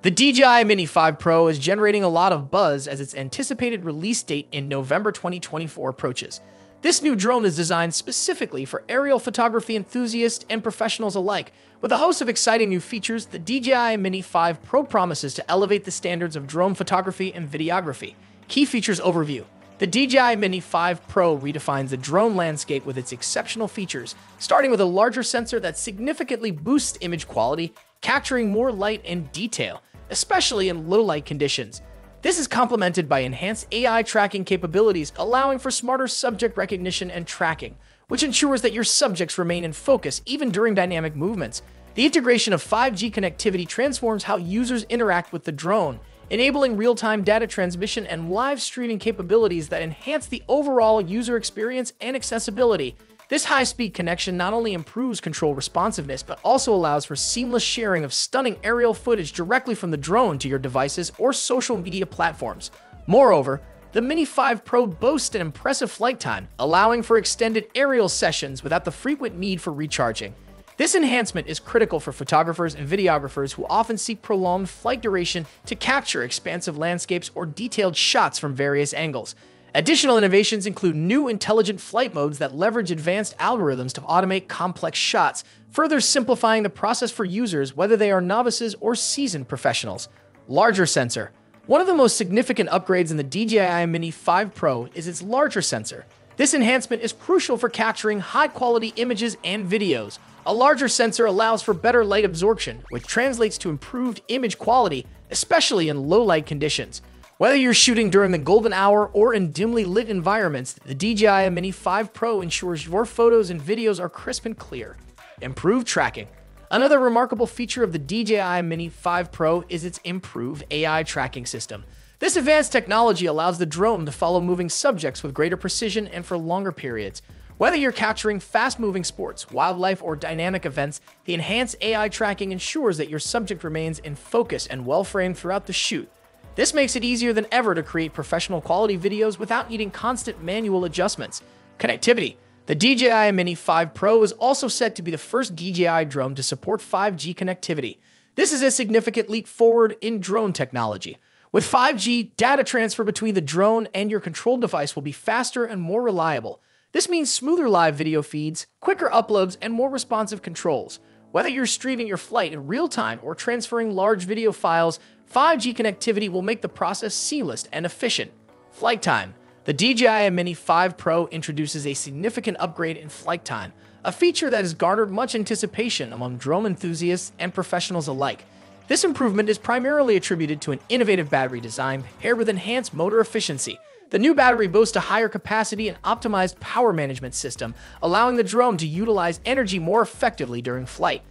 The DJI Mini 5 Pro is generating a lot of buzz as its anticipated release date in November 2024 approaches. This new drone is designed specifically for aerial photography enthusiasts and professionals alike. With a host of exciting new features, the DJI Mini 5 Pro promises to elevate the standards of drone photography and videography. Key features overview. The DJI Mini 5 Pro redefines the drone landscape with its exceptional features, starting with a larger sensor that significantly boosts image quality, capturing more light and detail, especially in low-light conditions. This is complemented by enhanced AI tracking capabilities, allowing for smarter subject recognition and tracking, which ensures that your subjects remain in focus even during dynamic movements. The integration of 5G connectivity transforms how users interact with the drone, enabling real-time data transmission and live streaming capabilities that enhance the overall user experience and accessibility. This high-speed connection not only improves control responsiveness, but also allows for seamless sharing of stunning aerial footage directly from the drone to your devices or social media platforms. Moreover, the Mini 5 Pro boasts an impressive flight time, allowing for extended aerial sessions without the frequent need for recharging. This enhancement is critical for photographers and videographers who often seek prolonged flight duration to capture expansive landscapes or detailed shots from various angles. Additional innovations include new intelligent flight modes that leverage advanced algorithms to automate complex shots, further simplifying the process for users whether they are novices or seasoned professionals. Larger sensor. One of the most significant upgrades in the DJI Mini 5 Pro is its larger sensor. This enhancement is crucial for capturing high-quality images and videos. A larger sensor allows for better light absorption, which translates to improved image quality, especially in low-light conditions. Whether you're shooting during the golden hour or in dimly lit environments, the DJI Mini 5 Pro ensures your photos and videos are crisp and clear. Improved tracking. Another remarkable feature of the DJI Mini 5 Pro is its improved AI tracking system. This advanced technology allows the drone to follow moving subjects with greater precision and for longer periods. Whether you're capturing fast-moving sports, wildlife, or dynamic events, the enhanced AI tracking ensures that your subject remains in focus and well-framed throughout the shoot. This makes it easier than ever to create professional quality videos without needing constant manual adjustments. Connectivity. The DJI Mini 5 Pro is also set to be the first DJI drone to support 5G connectivity. This is a significant leap forward in drone technology. With 5G, data transfer between the drone and your control device will be faster and more reliable. This means smoother live video feeds, quicker uploads, and more responsive controls. Whether you're streaming your flight in real time or transferring large video files, 5G connectivity will make the process seamless and efficient. Flight time. The DJI Mini 5 Pro introduces a significant upgrade in flight time, a feature that has garnered much anticipation among drone enthusiasts and professionals alike. This improvement is primarily attributed to an innovative battery design paired with enhanced motor efficiency. The new battery boasts a higher capacity and optimized power management system, allowing the drone to utilize energy more effectively during flight.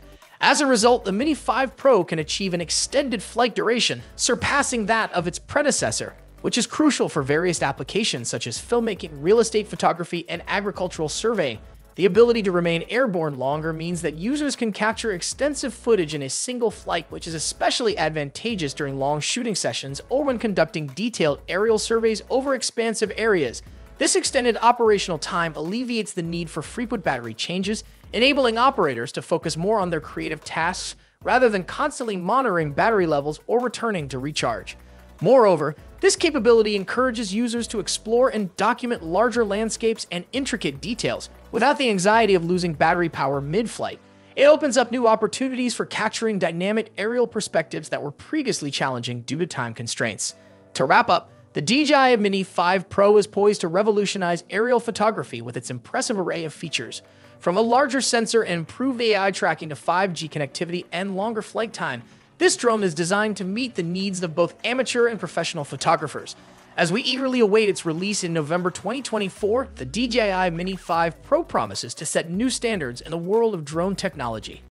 As a result, the Mini 5 Pro can achieve an extended flight duration, surpassing that of its predecessor, which is crucial for various applications such as filmmaking, real estate photography, and agricultural surveying. The ability to remain airborne longer means that users can capture extensive footage in a single flight, which is especially advantageous during long shooting sessions or when conducting detailed aerial surveys over expansive areas. This extended operational time alleviates the need for frequent battery changes, enabling operators to focus more on their creative tasks rather than constantly monitoring battery levels or returning to recharge. Moreover, this capability encourages users to explore and document larger landscapes and intricate details without the anxiety of losing battery power mid-flight. It opens up new opportunities for capturing dynamic aerial perspectives that were previously challenging due to time constraints. To wrap up, the DJI Mini 5 Pro is poised to revolutionize aerial photography with its impressive array of features. From a larger sensor and improved AI tracking to 5G connectivity and longer flight time, this drone is designed to meet the needs of both amateur and professional photographers. As we eagerly await its release in November 2024, the DJI Mini 5 Pro promises to set new standards in the world of drone technology.